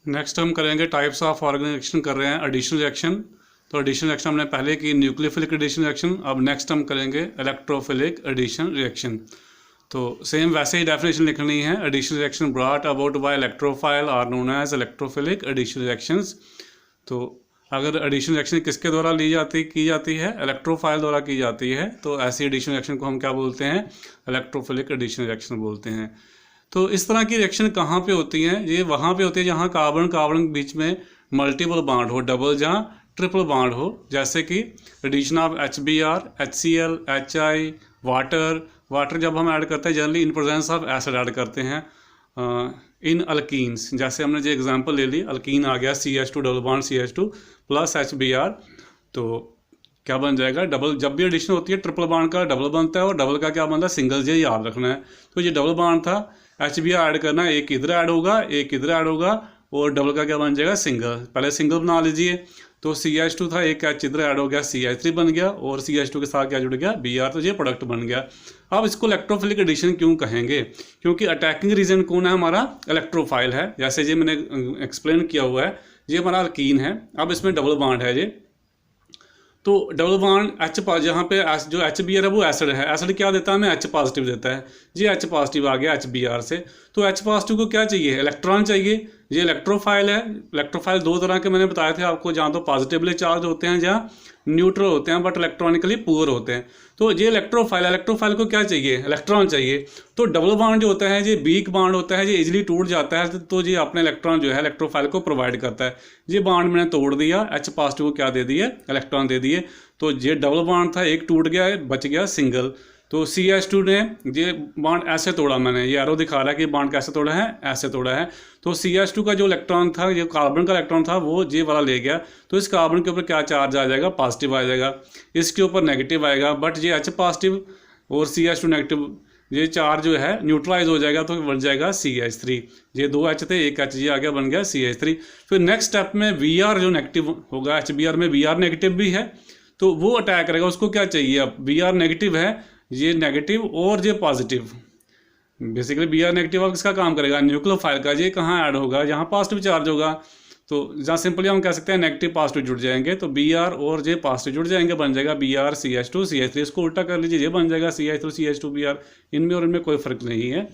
Next हम करेंगे types of organic reaction कर रहे हैं एडिशन रिएक्शन। तो एडिशन रिएक्शन हमने पहले की न्यूक्लियोफिलिक एडिशन रिएक्शन, अब नेक्स्ट हम करेंगे इलेक्ट्रोफिलिक एडिशन रिएक्शन। तो सेम वैसे ही डेफिनेशन लिखनी है। Addition reaction brought about by electrophile are known as electrophilic addition reactions. तो अगर एडिशन रिएक्शन किसके द्वारा की जाती है, इलेक्ट्रोफाइल द्वारा की जाती है, तो ऐसी एडिशन रिएक्शन को हम क्या बोलते हैं, इलेक्ट्रोफिलिक एडिशन रिएक्शन बोलते हैं। तो इस तरह की रिएक्शन कहाँ पे होती हैं, ये वहाँ पे होती है जहाँ कार्बन कार्बन के बीच में मल्टीपल बॉन्ड हो, डबल जहाँ ट्रिपल बॉन्ड हो, जैसे कि addition of HBr, HCl, HI, water जब हम ऐड करते हैं generally in presence of acid add करते हैं इन अल्कीन्स। जैसे हमने जो एग्जांपल ले ली, अल्कीन आ गया CH2 double bond CH2 plus HBr, तो क्या बन जाएगा, डबल। जब भी एडिशन होती है ट्रिपल बॉन्ड का डबल बनता है और डबल का क्या बनता है, सिंगल। ये याद रखना है। तो ये डबल बॉन्ड था, HBr ऐड करना है, एक इधर ऐड होगा, एक इधर ऐड होगा, और डबल का क्या बन जाएगा, सिंगल। पहले सिंगल बना लीजिए। तो CH2 था, एक H इधर ऐड हो गया, CH3 बन गया, और CH2 के साथ क्या जुड़ गया, Br, तो ये प्रोडक्ट बन गया। अब इसको इलेक्ट्रोफिलिक एडिशन क्यों कहेंगे, क्योंकि अटैकिंग रीजन कौन है, हमारा इलेक्ट्रोफाइल है। जैसे ये मैंने एक्सप्लेन किया हुआ है, ये हमारा अल्कीन है, अब इसमें डबल बॉन्ड है ये। तो डबल बॉन्ड H जहाँ पे जो HBr है वो एसिड है, एसिड क्या देता है हमें, H पॉजिटिव देता है। ये H पॉजिटिव आ गया HBr से। तो H पॉजिटिव को क्या चाहिए, इलेक्ट्रॉन चाहिए। ये इलेक्ट्रोफाइल है। इलेक्ट्रोफाइल दो तरह के मैंने बताए थे आपको, जहाँ तो पॉजिटिवली चार्ज होते हैं, जहाँ न्यूट्रल होते हैं बट इलेक्ट्रॉनिकली पुअर होते हैं। तो ये इलेक्ट्रोफाइल को क्या चाहिए, इलेक्ट्रॉन चाहिए। तो डबल बॉन्ड जो होता है ये वीक बॉन्ड होता है, ये इजीली टूट जाता है, तो ये अपने इलेक्ट्रॉन जो है इलेक्ट्रोफाइल को प्रोवाइड करता है। ये बॉन्ड मैंने तोड़ दिया, H पॉजिटिव को क्या दे दिए, इलेक्ट्रॉन दे दिए। तो ये डबल बॉन्ड था, एक टूट गया, बच गया सिंगल। तो CH2 ने ये बॉन्ड ऐसे तोड़ा, मैंने ये एरो दिखा रहा है कि बॉन्ड कैसे तोड़ा है, ऐसे तोड़ा है। तो CH2 का जो इलेक्ट्रॉन था, ये कार्बन का इलेक्ट्रॉन था, वो ये वाला ले गया। तो इस कार्बन के ऊपर क्या चार्ज आ जाएगा, पॉजिटिव आ जाएगा, इसके ऊपर नेगेटिव आएगा। बट ये H पॉजिटिव और CH2 नेगेटिव, ये चार्ज जो है न्यूट्रलाइज हो जाएगा, तो बन जाएगा CH3। ये दो H थे, एक H ये आ गया, बन गया CH3। फिर नेक्स्ट स्टेप में Br जो नेगेटिव होगा, HBr में Br नेगेटिव भी है, तो वो अटैक करेगा। उसको क्या चाहिए, अब Br नेगेटिव है, ये नेगेटिव और ये पॉजिटिव। बेसिकली Br नेगेटिव अब किसका काम करेगा, न्यूक्लियोफाइल का। ये कहाँ ऐड होगा, यहाँ पॉजिटिव चार्ज होगा। तो जहाँ सिंपली हम कह सकते हैं नेगेटिव पॉजिटिव जुड़ जाएंगे, तो Br और ये पॉजिटिव जुड़ जाएंगे, बन जाएगा Br CH2 CH3। इसको उल्टा कर लीजिए, ये बन जाएगा CH3 CH2 Br। इनमें और इनमें कोई फर्क नहीं है।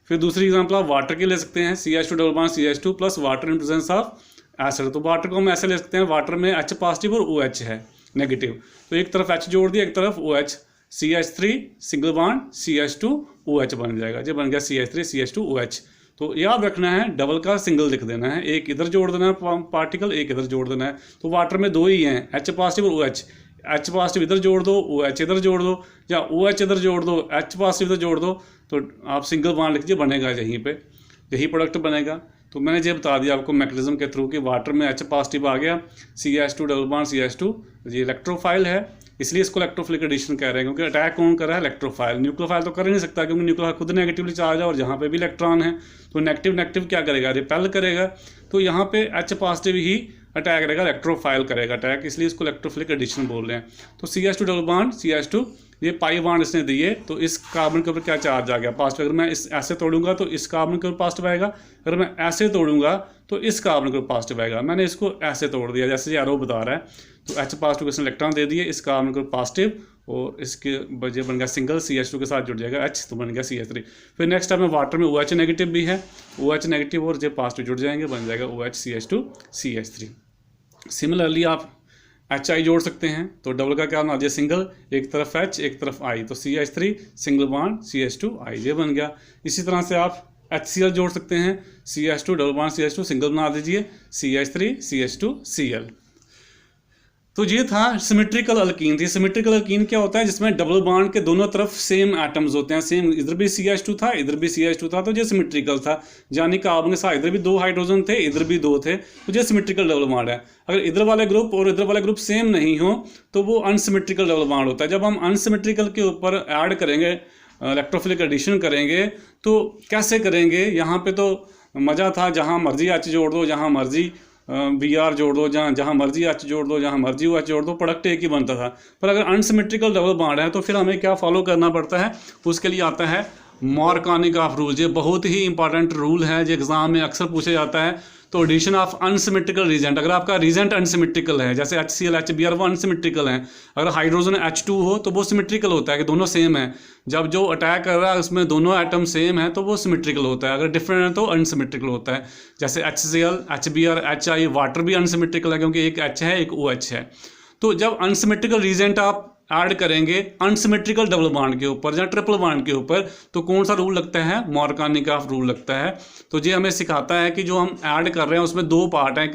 फिर दूसरी एग्जाम्पल आप वाटर की ले सकते हैं, CH2 double bond CH2 plus water in presence of acid. तो वाटर को हम ऐसे ले सकते हैं, वाटर में H पॉजिटिव और OH है नेगेटिव, तो एक तरफ H जोड़ दिया, एक तरफ OH, CH3 single bond CH2 OH बन जाएगा। ये बन गया CH3 CH2 OH। तो याद रखना है, डबल का सिंगल लिख देना है, एक इधर जोड़ देना है पार्टिकल, एक इधर जोड़ देना है। तो वाटर में दो ही हैं, H पॉजिटिव और OH। H पॉजिटिव इधर जोड़ दो, OH इधर जोड़ दो, या OH इधर जोड़ दो, H पॉजिटिव इधर जोड़ दो, तो आप सिंगल बॉन्ड लिखिए, बनेगा यहीं पे, यही प्रोडक्ट बनेगा। तो मैंने ये बता दिया आपको मैकेनिज्म के थ्रू कि वाटर में H पॉजिटिव आ गया, CH2 डबल बॉन्ड CH2, ये इलेक्ट्रोफाइल है, इसलिए इसको इलेक्ट्रोफिलिक एडिशन कह रहे हैं, क्योंकि अटैक कौन कर रहा है, इलेक्ट्रोफाइल। न्यूक्लियोफाइल तो कर ही नहीं सकता, क्योंकि न्यूक्लियोफाइल खुद नेगेटिवली चार्ज है और यहाँ पे भी इलेक्ट्रॉन है, तो नेगेटिव क्या करेगा, रिपेल करेगा। तो यहाँ पे H पॉजिटिव ही अटैक करेगा, इलेक्ट्रोफाइल करेगा अटैक, इसलिए इसको इलेक्ट्रोफिलिक एडिशन बोल रहे हैं। तो CH2 डबल बॉन्ड CH2, ये पाई बॉन्ड इसने दिए, तो इस कार्बन के ऊपर क्या चार्ज आ गया, पॉजिटिव। अगर मैं इस ऐसे तोड़ूंगा तो इस कार्बन के ऊपर पॉजिटिव आएगा, अगर मैं ऐसे तोड़ूंगा तो इस कार्बन के ऊपर पॉजिटिव आएगा। मैंने इसको ऐसे तोड़ दिया, जैसे ये एरो बता रहा है। तो H पॉजिटिव को इसने इलेक्ट्रॉन दे दिए, इस कार्बन के ऊपर पॉजिटिव, और इसके बजे बन गया सिंगल, CH2 के साथ जुड़ जाएगा H, तो बन गया CH3। फिर नेक्स्ट टाइम में वाटर में OH नेगेटिव भी है, OH नेगेटिव और जो पॉजिटिव जुड़ जाएंगे, बन जाएगा OH CH2 CH3। सिमिलरली आप HI जोड़ सकते हैं, तो डबल का क्या बना दिया, सिंगल, एक तरफ H एक तरफ I, तो CH3 single bond CH2 I, ये बन गया। इसी तरह से आप HCl जोड़ सकते हैं, CH2 double bond CH2 single बना दीजिए, CH3 CH2 Cl। तो ये था सिमेट्रिकल अल्कीन। थी सिमेट्रिकल अल्कीन क्या होता है, जिसमें डबल बॉन्ड के दोनों तरफ सेम एटम्स होते हैं, सेम, इधर भी CH2 था, इधर भी CH2 था, तो ये सिमेट्रिकल था। यानी कार्बन के साथ इधर भी दो हाइड्रोजन थे, इधर भी दो थे, तो ये सिमेट्रिकल डबल बॉन्ड है। अगर इधर वाले ग्रुप और इधर वाले ग्रुप सेम नहीं हो तो वो अनसिमेट्रिकल डबल बॉन्ड होता है। जब हम अनसिमेट्रिकल के ऊपर ऐड करेंगे, इलेक्ट्रोफिलिक एडिशन करेंगे, तो कैसे करेंगे, यहाँ पे तो मज़ा था, जहाँ मर्जी H जोड़ दो, जहाँ मर्जी Br जोड़ दो, जहाँ मर्जी H जोड़ दो, जहाँ मर्जी OH जोड़ दो, प्रोडक्ट एक ही बनता था। पर अगर अनसिमेट्रिकल डबल बॉन्ड है तो फिर हमें क्या फॉलो करना पड़ता है, उसके लिए आता है मार्कोनी ऑफ रूल। ये बहुत ही इंपॉर्टेंट रूल है, जो एग्जाम में अक्सर पूछा जाता है। तो एडिशन ऑफ अनसिमेट्रिकल रीजेंट, अगर आपका रीजेंट अनसिमेट्रिकल है जैसे HCl HBr वो अनसिमेट्रिकल हैं, अगर हाइड्रोजन H2 हो तो वो सिमेट्रिकल होता है कि दोनों सेम है, जब जो अटैक कर रहा है उसमें दोनों एटम सेम है तो वो सिमेट्रिकल होता है, अगर डिफरेंट है तो अनसिमेट्रिकल होता है। जैसे HCl HBr HI वाटर भी अनसिमेट्रिकल है क्योंकि एक H है एक OH है। तो जब अनसिमेट्रिकल रीजेंट आप ऐड करेंगे अनसिमेट्रिकल डबल बॉन्ड के ऊपर या ट्रिपल बॉन्ड के ऊपर तो कौन सा रूल लगता है, मॉर्कानिकॉफ रूल लगता है। तो ये हमें सिखाता है कि जो हम ऐड कर रहे हैं उसमें दो पार्ट हैं,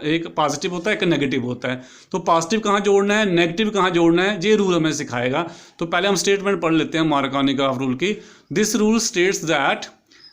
एक पॉजिटिव होता है एक नेगेटिव होता है, तो पॉजिटिव कहाँ जोड़ना है नेगेटिव कहाँ जोड़ना है ये रूल हमें सिखाएगा। तो पहले हम स्टेटमेंट पढ़ लेते हैं मॉर्कानिकॉफ रूल की। This rule states that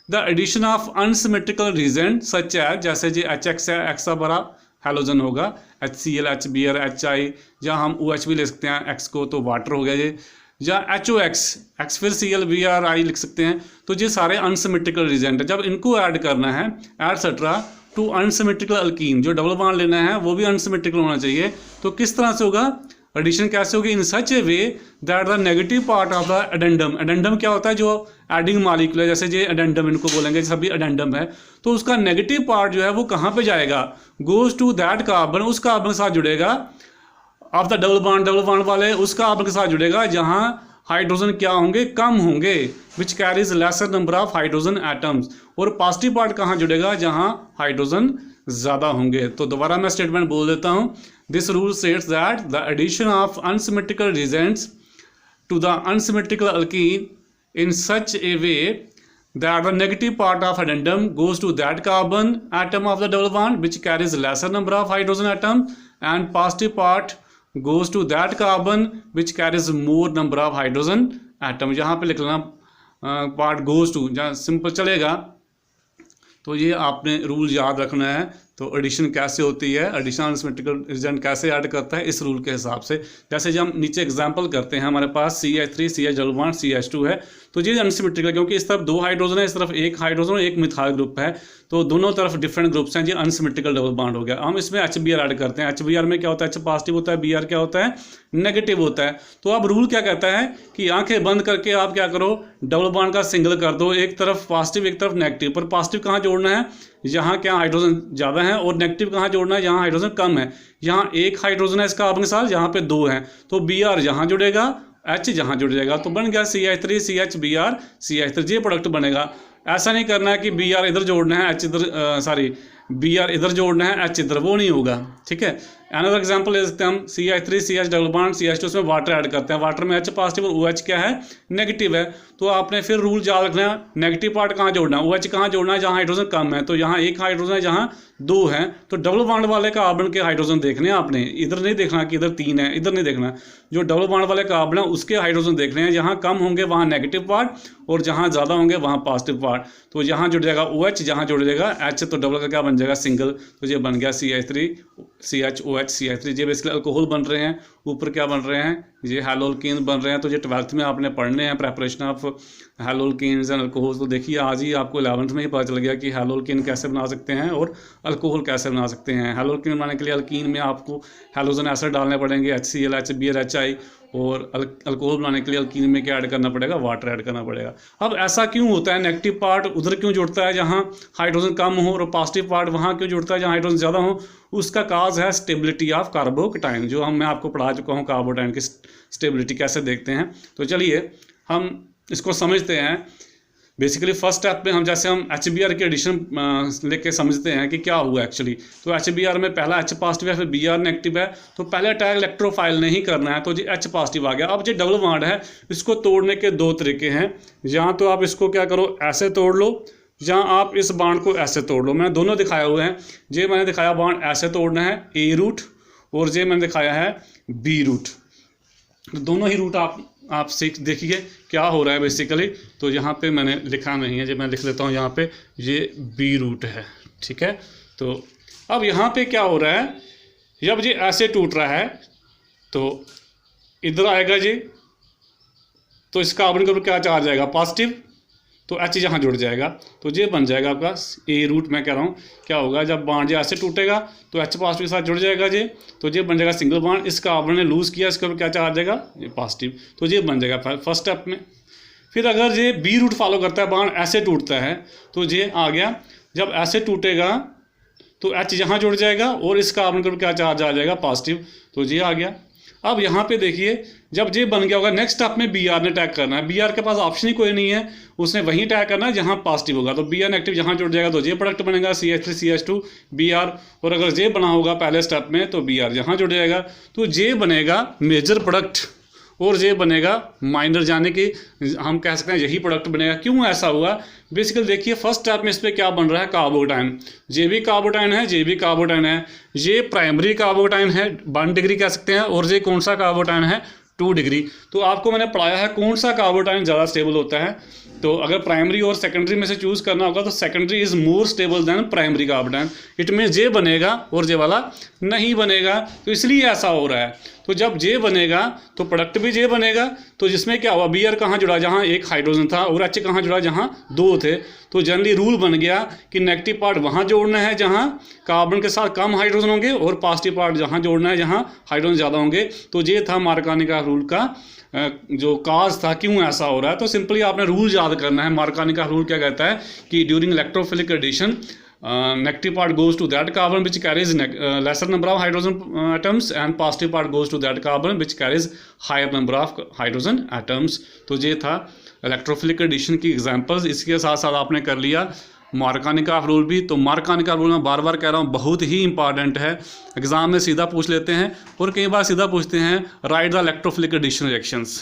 the addition of unsymmetrical reagent such as, जैसे जी HX है X का बड़ा हैलोजन होगा, HCl HBr HI, या हम OH भी ले सकते हैं X को तो वाटर हो गया ये, या HOX X फिर Cl Br I लिख सकते हैं। तो ये सारे अनसिमेट्रिकल रीजेंट है, जब इनको ऐड करना है एटसेट्रा टू अनसिमेट्रिकल अल्कीन, जो डबल बॉन्ड लेना है वो भी अनसिमेट्रिकल होना चाहिए। तो किस तरह से होगा एडिशन, कैसे होगी, in such a way that the negative part of the addendum, addendum क्या होता है जो एडिंग मॉलिक्यूल है, जैसे ये एडेंडम इनको बोलेंगे सभी एडेंडम है, तो उसका नेगेटिव पार्ट जो है वो कहाँ पे जाएगा, गोज टू दैट कार्बन, उस कार्बन के साथ जुड़ेगा ऑफ द डबल बॉन्ड वाले उस कार्बन के साथ जुड़ेगा जहाँ हाइड्रोजन क्या होंगे, कम होंगे, which carries laser number of hydrogen atoms, और पॉजिटिव पार्ट कहाँ जुड़ेगा जहाँ हाइड्रोजन ज़्यादा होंगे। तो दोबारा मैं स्टेटमेंट बोल देता हूँ। This rule states that the addition of unsymmetrical reagents to the unsymmetrical alkene in such a way that the negative part of addendum goes to that carbon atom of the double bond which carries lesser number of hydrogen atom, and positive part goes to that carbon which carries more number of hydrogen atom। यहाँ पे लिख लेना part goes to, जहाँ simple चलेगा। तो ये आपने rule याद रखना है। तो एडिशन कैसे होती है, एडिशन अनसिमेट्रिकल रीजेंट कैसे ऐड करता है, इस रूल के हिसाब से। जैसे जब हम नीचे एग्जांपल करते हैं, हमारे पास CH3 CH double bond CH2 है, तो ये अनसिमेट्रिकल क्योंकि इस तरफ दो हाइड्रोजन है, इस तरफ एक हाइड्रोजन और एक मिथाइल ग्रुप है, तो दोनों तरफ डिफरेंट ग्रुप्स हैं, ये अनसिमेट्रिकल डबल बॉन्ड हो गया। हम इसमें HBr ऐड करते हैं, HBr में क्या होता है, H पॉजिटिव होता है, Br क्या होता है, नेगेटिव होता है। तो अब रूल क्या कहता है कि आंखें बंद करके आप क्या करो, डबल बॉन्ड का सिंगल कर दो, एक तरफ पॉजिटिव एक तरफ नेगेटिव, पर पॉजिटिव कहाँ जोड़ना है, यहाँ क्या हाइड्रोजन ज़्यादा है, और नेगेटिव कहाँ जोड़ना है, यहाँ हाइड्रोजन कम है। यहाँ एक हाइड्रोजन है इसका कार्बन के साथ, यहाँ पे दो हैं, तो Br यहाँ जुड़ेगा H जहाँ जुड़ जाएगा, तो बन गया CH3 CH Br CH3, ये प्रोडक्ट बनेगा। ऐसा नहीं करना है कि Br इधर जोड़ना है H इधर, Br इधर जोड़ना है H इधर, वो नहीं होगा, ठीक है। अनदर एग्जांपल ले सकते हैं हम, CH3 CH double bond CH2, उसमें वाटर ऐड करते हैं, वाटर में H पॉजिटिव और OH क्या है, नेगेटिव है। तो आपने फिर रूल याद रखना है, नेगेटिव पार्ट कहाँ जोड़ना है, OH कहाँ जोड़ना है, जहाँ हाइड्रोजन कम है, तो यहाँ एक हाइड्रोजन है जहाँ दो हैं, तो डबल बॉन्ड वाले कार्बन के हाइड्रोजन देखने हैं आपने, इधर नहीं देखना कि इधर तीन है, इधर नहीं देखना। जो डबल बॉन्ड वाले कार्बन है उसके हाइड्रोजन देखने हैं, जहाँ कम होंगे वहाँ नेगेटिव पार्ट और जहाँ ज़्यादा होंगे वहाँ पॉजिटिव पार्ट। तो यहाँ जुड़ जाएगा OH, जहाँ जुड़ जाएगा H, तो डबल का क्या बन जाएगा, सिंगल, तो ये बन गया CH3 CHOH CH3। ये बेसिकली अल्कोहल बन रहे हैं, ऊपर क्या बन रहे हैं, ये हैलोल्कीन बन रहे हैं। तो ये 12th में आपने पढ़ने हैं, प्रेपरेशन ऑफ हैलोल्कीन्स एंड अल्कोहल्स। तो देखिए आज ही आपको 11th में ही पता चल गया कि हैलोल्कीन कैसे बना सकते हैं और अल्कोहल कैसे बना सकते हैं। हैलोल्कीन बनाने के लिए अल्कीन में आपको हैलोजन एसिड डालने पड़ेंगे, HCl HBr HI, और अल्कोहल बनाने के लिए अल्कीन में क्या ऐड करना पड़ेगा, वाटर ऐड करना पड़ेगा। अब ऐसा क्यों होता है, नेगेटिव पार्ट उधर क्यों जुड़ता है जहाँ हाइड्रोजन कम हो, और पॉजिटिव पार्ट वहाँ क्यों जुड़ता है जहाँ हाइड्रोजन ज़्यादा हो? उसका काज है स्टेबिलिटी ऑफ कार्बोकटाइन, जो मैं आपको पढ़ा चुका हूँ, कार्बोटाइन की स्टेबिलिटी कैसे देखते हैं। तो चलिए हम इसको समझते हैं। बेसिकली फर्स्ट स्टेप में हम HBr की एडिशन लेके समझते हैं कि क्या हुआ एक्चुअली। तो HBr में पहला H पॉजिटिव है, फिर Br नेगेटिव है, तो पहले अटैक इलेक्ट्रोफाइल नहीं करना है, तो जी H पॉजिटिव आ गया। अब जो डबल बॉन्ड है इसको तोड़ने के दो तरीके हैं, यहाँ तो आप इसको क्या करो, ऐसे तोड़ लो, जहाँ आप इस बॉन्ड को ऐसे तोड़ लो। मैंने दोनों दिखाए हुए हैं, जे मैंने दिखाया बॉन्ड ऐसे तोड़ना है A रूट, और जे मैंने दिखाया है B रूट। तो दोनों ही रूट आप सीख देखिए क्या हो रहा है बेसिकली। तो यहाँ पे मैंने लिखा नहीं है, जब मैं लिख लेता हूँ यहाँ पे, ये B रूट है, ठीक है। तो अब यहाँ पे क्या हो रहा है, जब ये ऐसे टूट रहा है तो इधर आएगा जी, तो इस कार्बन के ऊपर क्या चार्ज आएगा, पॉजिटिव, तो H यहाँ जुड़ जाएगा, तो ये बन जाएगा आपका A रूट। मैं कह रहा हूँ क्या होगा, जब बॉन्ड ये ऐसे टूटेगा तो H पॉजिटिव के साथ जुड़ जाएगा ये, तो ये बन जाएगा सिंगल बॉन्ड। इस कार्बन ने लूज़ किया, इसके ऊपर क्या चार्ज आएगा, ये पॉजिटिव, तो ये बन जाएगा फर्स्ट स्टेप में। फिर अगर ये B रूट फॉलो करता है, बॉन्ड ऐसे टूटता है, तो ये आ गया, जब ऐसे टूटेगा तो H यहाँ जुड़ जाएगा और इस कार्बन के ऊपर क्या चार्ज आ जाएगा, पॉजिटिव, तो ये आ गया। अब यहाँ पे देखिए जब जे बन गया होगा, नेक्स्ट स्टेप में Br ने टैग करना है। Br के पास ऑप्शन ही कोई नहीं है, उसने वहीं टैग करना है जहाँ पॉजिटिव होगा। तो Br नेगेटिव यहाँ जुड़ जाएगा तो जे प्रोडक्ट बनेगा CH3 CH2 Br, और अगर जे बना होगा पहले स्टेप में तो Br यहाँ जुड़ जाएगा। तो जे बनेगा मेजर प्रोडक्ट और जे बनेगा माइनर, यानी कि हम कह सकते हैं यही प्रोडक्ट बनेगा। क्यों ऐसा हुआ, बेसिकली देखिए फर्स्ट स्टेप में इस पर क्या बन रहा है, कार्बोटाइन। जे भी कार्बोटाइन है, जे भी कार्बोटाइन है, ये प्राइमरी कार्बोटाइन है 1 डिग्री कह सकते हैं, और ये कौन सा कार्बोटाइन है 2 डिग्री। तो आपको मैंने पढ़ाया है कौन सा कार्बोटाइन ज़्यादा स्टेबल होता है। तो अगर प्राइमरी और सेकेंडरी में से चूज़ करना होगा तो secondary is more stable than primary carbocation. It mean जे बनेगा और जे वाला नहीं बनेगा, तो इसलिए ऐसा हो रहा है। तो जब जे बनेगा तो प्रोडक्ट भी जे बनेगा, तो जिसमें क्या हुआ, Br कहाँ जुड़ा, जहाँ एक हाइड्रोजन था, और H कहाँ जुड़ा, जहाँ 2 थे। तो जनरली रूल बन गया कि नेगेटिव पार्ट वहाँ जोड़ना है जहाँ कार्बन के साथ कम हाइड्रोजन होंगे, और पॉजिटिव पार्ट जहाँ जोड़ना है जहाँ हाइड्रोजन ज़्यादा होंगे। तो ये था मार्कानी रूल का जो काज था, क्यों ऐसा हो रहा है। तो सिंपली आपने रूल याद करना है। मार्कानी रूल क्या कहता है कि during electrophilic addition negative part goes to that carbon which carries lesser number of hydrogen atoms, and positive part goes to that carbon which carries higher number of hydrogen atoms। तो ये था electrophilic addition की examples. इसके साथ साथ आपने कर लिया मार्कानिका रूल भी। तो मार्कानिका रूल मैं बार बार कह रहा हूँ बहुत ही इंपॉर्टेंट है, एग्जाम में सीधा पूछ लेते हैं, और कई बार सीधा पूछते हैं write the electrophilic addition reactions.